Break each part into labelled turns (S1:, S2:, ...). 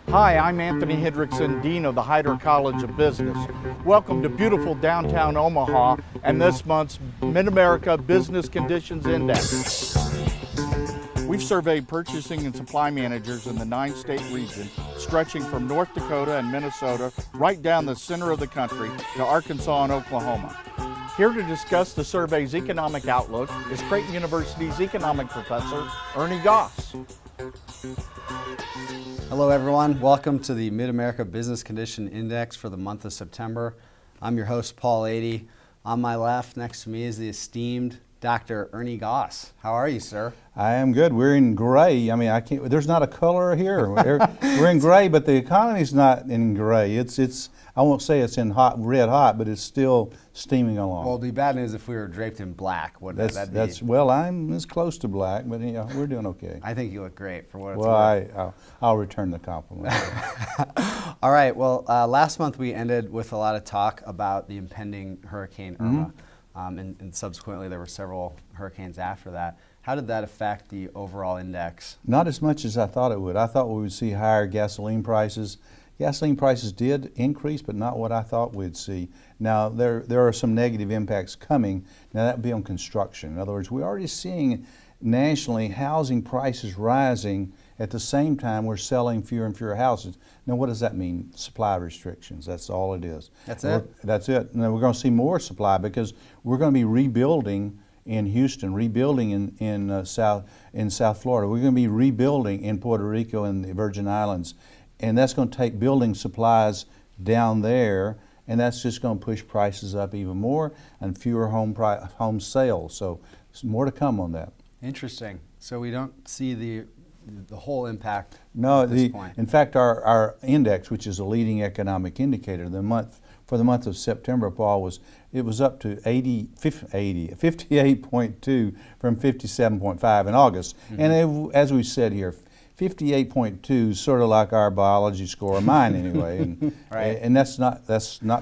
S1: Hi, I'm Anthony Hendrickson, Dean of the Hyder College of Business. Welcome to beautiful downtown Omaha and this month's Mid-America Business Conditions Index. We've surveyed purchasing and supply managers in the 9-state region, stretching from North Dakota and Minnesota right down the center of the country to Arkansas and Oklahoma. Here to discuss the survey's economic outlook is Creighton University's economic professor, Ernie Goss.
S2: Hello everyone, welcome to the Mid-America Business Condition Index for the month of September. I'm your host, Paul Adey. On my left, next to me is the esteemed Dr. Ernie Goss. How are you, sir?
S3: I am good. We're in gray. I mean, there's not a color here. We're in gray, but the economy's not in gray. It's I won't say it's in red hot, but it's still steaming along.
S2: Well, it'd be bad news if we were draped in black. Wouldn't that be?
S3: Well, I'm as close to black, but we're doing okay.
S2: I think you look great for what it's
S3: worth.
S2: Well,
S3: I'll return the compliment.
S2: All right. Well, last month we ended with a lot of talk about the impending Hurricane Irma, and subsequently there were several hurricanes after that. How did that affect the overall index?
S3: Not as much as I thought it would. I thought we would see higher gasoline prices. Gasoline prices did increase, but not what I thought we'd see. Now, there are some negative impacts coming. Now, that would be on construction. In other words, we're already seeing nationally housing prices rising. At the same time, we're selling fewer and fewer houses. Now, what does that mean? Supply restrictions. That's all it is.
S2: That's it?
S3: That's it. Now, we're going to see more supply because we're going to be rebuilding in Houston, rebuilding in South Florida. We're going to be rebuilding in Puerto Rico and the Virgin Islands. And that's going to take building supplies down there, and that's just going to push prices up even more and fewer home sales. So more to come on that.
S2: Interesting. So we don't see the whole impact
S3: No,
S2: at this point.
S3: In fact, our index, which is a leading economic indicator, for the month of September, Paul, was up to 58.2 from 57.5 in August. And as we said here, 58.2 is sort of like our biology score, mine anyway, and,
S2: right.
S3: And that's not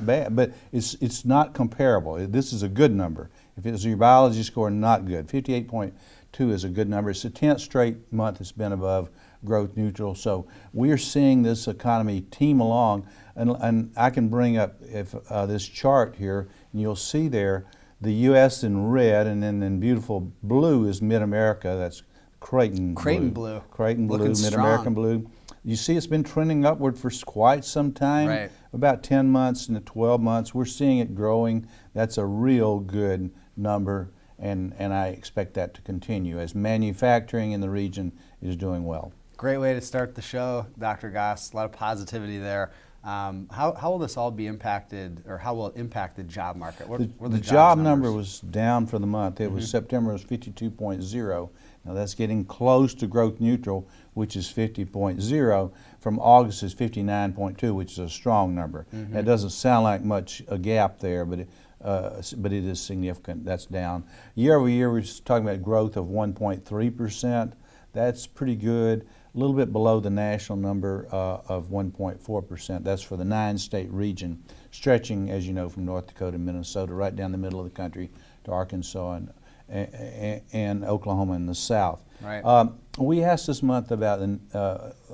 S3: bad, but it's not comparable. This is a good number. If it's your biology score, not good. 58.2 is a good number. It's the 10th straight month it's been above growth neutral. So we're seeing this economy team along, and I can bring up this chart here, and you'll see there the U.S. in red, and then in beautiful blue is Mid-America. That's Creighton blue, Mid-American blue. You see it's been trending upward for quite some time,
S2: right.
S3: About 10 months and 12 months. We're seeing it growing. That's a real good number, and I expect that to continue as manufacturing in the region is doing well.
S2: Great way to start the show, Dr. Goss. A lot of positivity there. How will this all be impacted, or how will it impact the job market?
S3: The job number was down for the month. It was September was 52.0. Now that's getting close to growth neutral, which is 50.0. From August is 59.2, which is a strong number. That doesn't sound like much a gap there, but it is significant. That's down. Year over year, we're talking about growth of 1.3%. That's pretty good. A little bit below the national number of 1.4%. That's for the 9-state region, stretching, as you know, from North Dakota and Minnesota right down the middle of the country to Arkansas and Oklahoma in the south.
S2: Right.
S3: We asked this month about,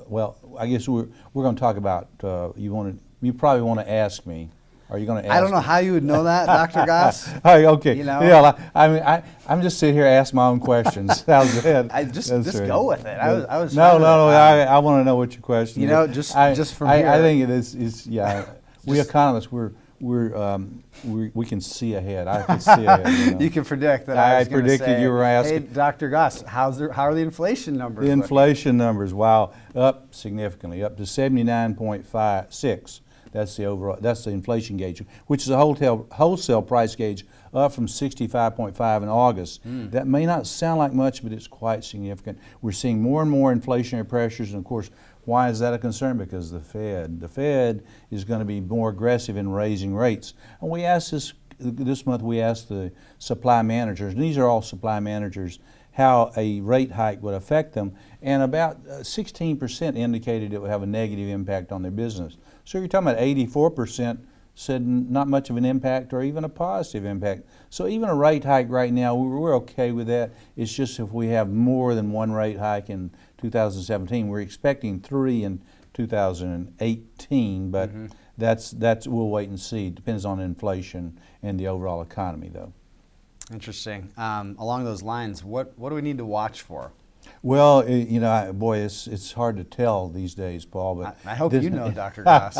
S3: well, I guess we're going to talk about, you probably want to ask me. Are you going to ask
S2: I don't know how you would know that, Dr. Goss.
S3: Oh, okay.
S2: You know?
S3: Yeah, I mean, I'm just sitting here asking my own questions. How's that?
S2: I just go with it. I was
S3: No. I want to know what your question is.
S2: You know, just from here.
S3: I think it is. Yeah. We economists, we can see ahead. I can see ahead. You know?
S2: You can predict that.
S3: I
S2: was
S3: predicted
S2: say,
S3: you were asking.
S2: Hey, Dr. Goss, how are the inflation numbers?
S3: The inflation numbers, wow, up significantly, up to 79.56. That's the overall. That's the inflation gauge, which is a wholesale price gauge, up from 65.5 in August. That may not sound like much, but it's quite significant. We're seeing more and more inflationary pressures, and of course, why is that a concern? Because the Fed is going to be more aggressive in raising rates. And we asked this month. We asked the supply managers, and these are all supply managers, how a rate hike would affect them, and about 16% indicated it would have a negative impact on their business. So you're talking about 84% said not much of an impact or even a positive impact. So even a rate hike right now, we're okay with that. It's just if we have more than one rate hike in 2017, we're expecting 3 in 2018, but that's we'll wait and see. Depends on inflation and the overall economy, though.
S2: Interesting. Along those lines, what do we need to watch for?
S3: Well, boy, it's hard to tell these days, Paul. But
S2: I hope you know, Dr. Goss.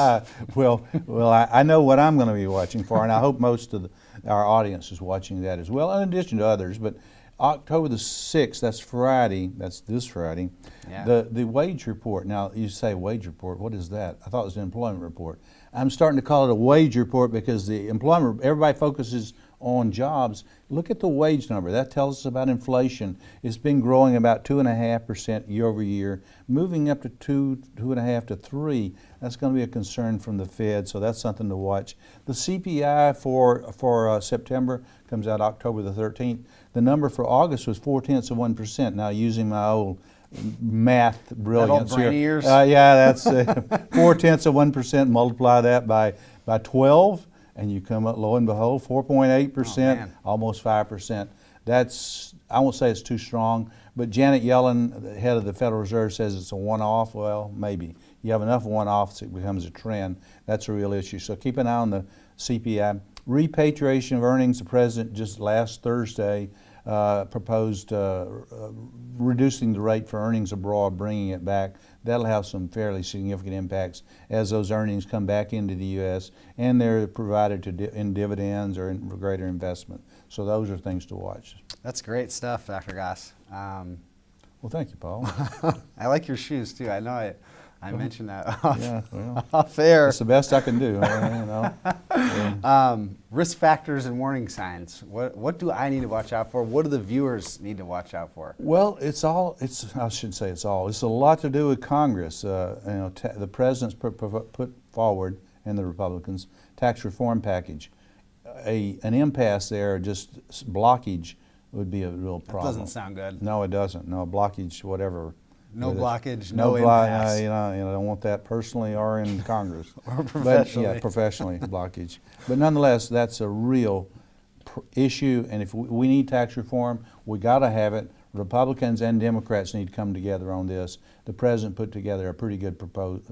S3: well, I know what I'm going to be watching for, and I hope most of our audience is watching that as well, in addition to others. But October the 6th, that's Friday, that's this Friday,
S2: Yeah.
S3: the wage report. Now, you say wage report, what is that? I thought it was an employment report. I'm starting to call it a wage report because the employment, everybody focuses on jobs. Look at the wage number. That tells us about inflation. It's been growing about 2.5% year over year, moving up to 2.5 to 3. That's going to be a concern from the Fed, so that's something to watch. The CPI for September comes out October the 13th. The number for August was 0.4%. Now, using my old math brilliance
S2: brain
S3: here.
S2: ears?
S3: Yeah, that's 0.4%. Multiply that by 12. And you come up, lo and behold, 4.8%, almost 5%. That's, I won't say it's too strong, but Janet Yellen, the head of the Federal Reserve, says it's a one-off. Well, maybe. You have enough one-offs, it becomes a trend. That's a real issue. So keep an eye on the CPI. Repatriation of earnings. The president just last Thursday proposed reducing the rate for earnings abroad, bringing it back. That'll have some fairly significant impacts as those earnings come back into the U.S. and they're provided in dividends or in greater investment. So those are things to watch.
S2: That's great stuff, Dr. Goss.
S3: Well, thank you, Paul.
S2: I like your shoes too. I know I mentioned that
S3: Yeah, well,
S2: off air.
S3: it's the best I can do.
S2: Risk factors and warning signs. What do I need to watch out for? What do the viewers need to watch out for?
S3: Well, I shouldn't say it's all. It's a lot to do with Congress. The president's put forward, and the Republicans, tax reform package. An impasse there, just blockage, would be a real problem.
S2: That doesn't sound good.
S3: No, it doesn't. No, blockage, whatever.
S2: No blockage,
S3: No
S2: no
S3: impasse.
S2: impasse.
S3: I don't want that personally or in Congress.
S2: Or
S3: professionally. But, yeah, professionally, blockage. But nonetheless, that's a real issue, and if we need tax reform, we got to have it. Republicans and Democrats need to come together on this. The president put together a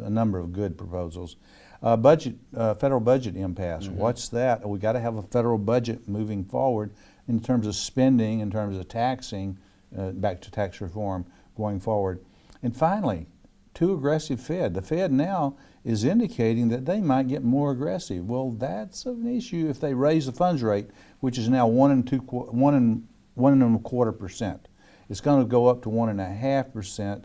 S3: number of good proposals. Federal budget impasse. What's that? We got to have a federal budget moving forward in terms of spending, in terms of taxing, back to tax reform going forward. And finally, too aggressive Fed. The Fed now is indicating that they might get more aggressive. Well, that's an issue if they raise the funds rate, which is now 1.25%. It's going to go up to 1.5%.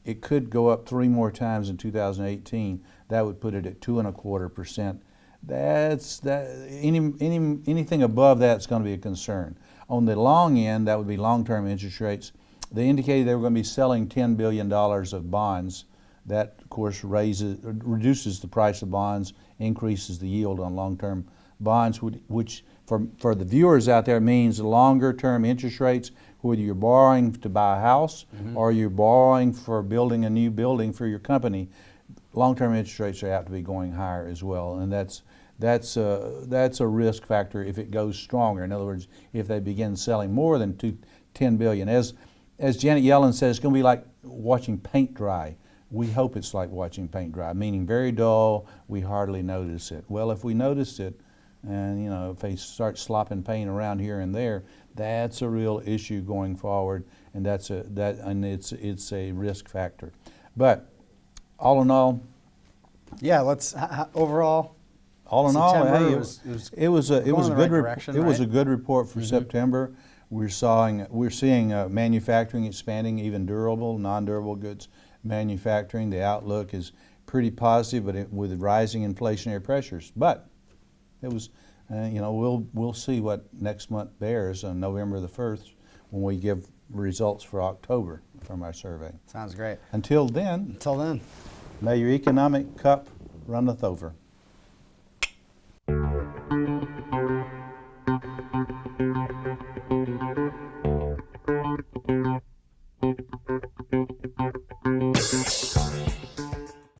S3: It could go up 3 more times in 2018. That would put it at 2.25%. Anything above that is going to be a concern. On the long end, that would be long-term interest rates. They indicated they were going to be selling $10 billion of bonds. That, of course, reduces the price of bonds, increases the yield on long-term bonds, which for the viewers out there means longer-term interest rates, whether you're borrowing to buy a house or you're borrowing for building a new building for your company. Long-term interest rates are apt to be going higher as well, and that's a risk factor if it goes stronger. In other words, if they begin selling more than $10 billion. As Janet Yellen says, it's going to be like watching paint dry. We hope it's like watching paint dry, meaning very dull, we hardly notice it. Well, if we notice it, and if they start slopping paint around here and there, that's a real issue going forward, and it's a risk factor. But all in all,
S2: yeah, overall.
S3: All in all,
S2: September,
S3: hey, it was a good report for
S2: Mm-hmm.
S3: September. We're seeing manufacturing expanding, even durable, non-durable goods manufacturing. The outlook is pretty positive, but with rising inflationary pressures. But it was, we'll see what next month bears on November the 1st when we give results for October from our survey.
S2: Sounds great.
S3: Until then, may your economic cup runneth over.